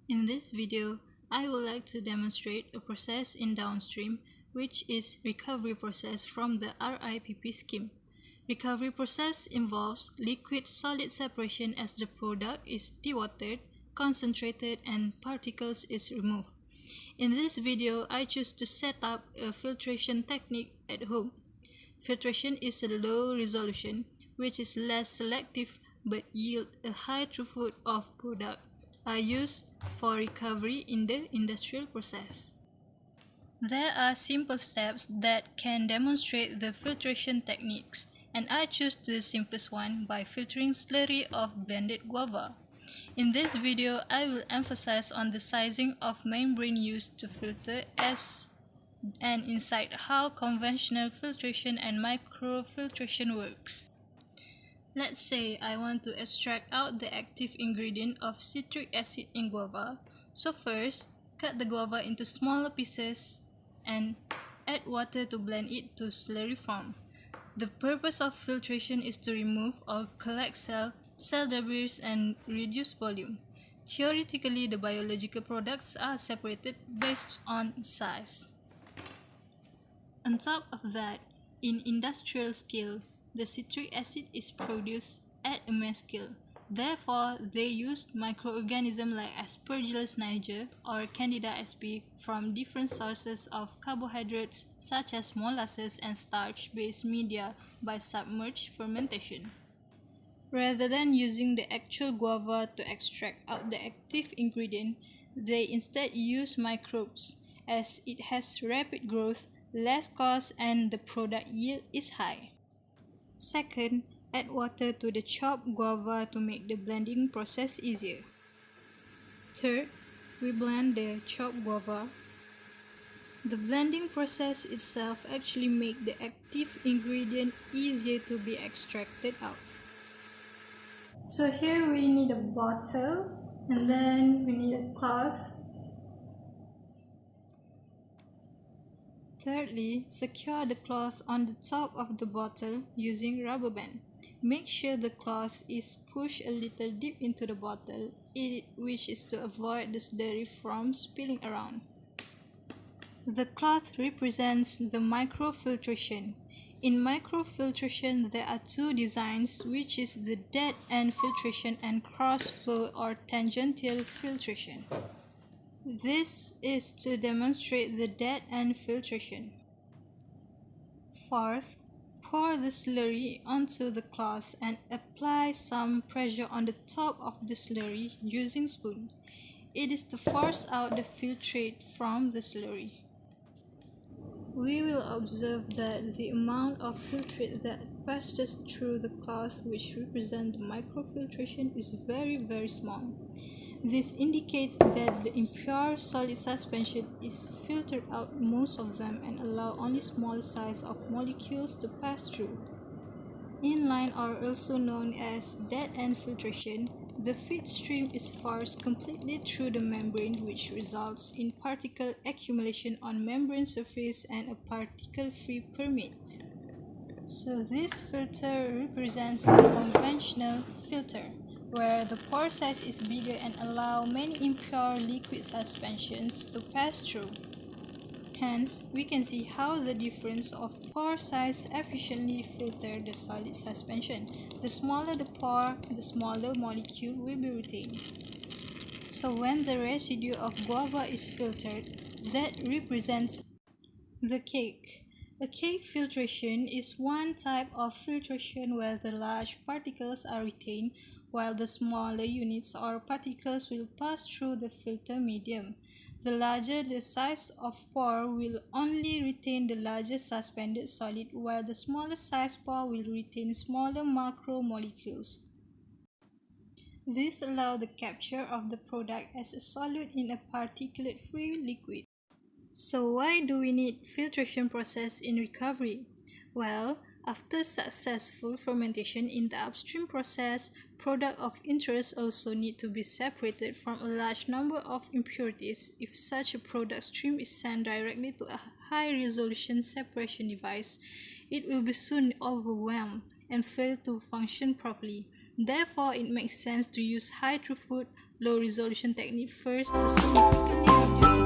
In this video, I would like to demonstrate a process in Downstream, which is recovery process from the RIPP scheme. Recovery process involves liquid-solid separation as the product is dewatered, concentrated, and particles is removed. In this video, I choose to set up a filtration technique at home. Filtration is a low resolution, which is less selective but yield a high throughput of product are used for recovery in the industrial process. There are simple steps that can demonstrate the filtration techniques, and I choose the simplest one by filtering slurry of blended guava. In this video, I will emphasize on the sizing of membrane used to filter and insight how conventional filtration and microfiltration works. Let's say I want to extract out the active ingredient of citric acid in guava. So first, cut the guava into smaller pieces and add water to blend it to slurry form. The purpose of filtration is to remove or collect cell debris and reduce volume. Theoretically, the biological products are separated based on size. On top of that, in industrial scale, the citric acid is produced at a mass scale. Therefore, they used microorganisms like Aspergillus niger or Candida sp from different sources of carbohydrates such as molasses and starch-based media by submerged fermentation. Rather than using the actual guava to extract out the active ingredient, they instead use microbes, as it has rapid growth, less cost, and the product yield is high. Second, add water to the chopped guava to make the blending process easier. Third, we blend the chopped guava. The blending process itself actually makes the active ingredient easier to be extracted out. So here we need a bottle, and then we need a cloth. Thirdly, secure the cloth on the top of the bottle using rubber band. Make sure the cloth is pushed a little deep into the bottle, which is to avoid the slurry from spilling around. The cloth represents the microfiltration. In microfiltration, there are two designs, which is the dead-end filtration and cross-flow or tangential filtration. This is to demonstrate the dead-end filtration. Fourth, pour the slurry onto the cloth and apply some pressure on the top of the slurry using spoon. It is to force out the filtrate from the slurry. We will observe that the amount of filtrate that passes through the cloth, which represents the microfiltration, is very small. This indicates that the impure solid suspension is filtered out most of them and allow only small size of molecules to pass through. Inline, or also known as dead-end filtration, the feed stream is forced completely through the membrane, which results in particle accumulation on membrane surface and a particle-free permeate. So this filter represents the conventional filter, where the pore size is bigger and allow many impure liquid suspensions to pass through. Hence, we can see how the difference of pore size efficiently filter the solid suspension. The smaller the pore, the smaller molecule will be retained. So when the residue of guava is filtered, that represents the cake. A cake filtration is one type of filtration where the large particles are retained while the smaller units or particles will pass through the filter medium. The larger the size of pore will only retain the larger suspended solid, while the smaller size pore will retain smaller macromolecules. This allows the capture of the product as a solid in a particulate-free liquid. So why do we need filtration process in recovery? Well, after successful fermentation in the upstream process, product of interest also need to be separated from a large number of impurities. If such a product stream is sent directly to a high-resolution separation device, it will be soon overwhelmed and fail to function properly. Therefore, it makes sense to use high throughput, low resolution technique first to significantly reduce